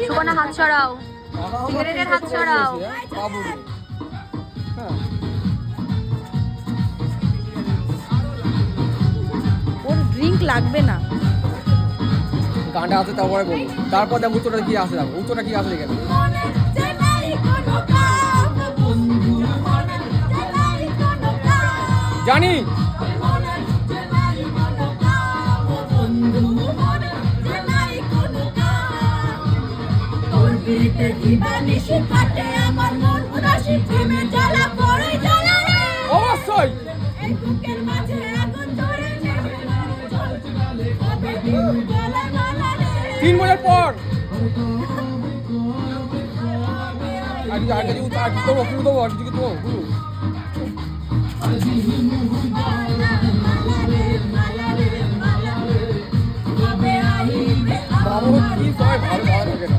সুবর্ণা হাত ছড়াও, সিগারেটের হাত ছড়াও। ওর ড্রিঙ্ক লাগবে না। গানটা আছে তারপরে বলবো, তারপর দেখ উত্তরটা কি আসে, দেখো উত্তরটা কি আসে এখানে। জানি অবশ্যই 3 বছর পর আগে আগে দেবো পুরো দেবো আর কিছু দেবো পুরো বাবু কি সবাই ভালো ভালো থাকে না।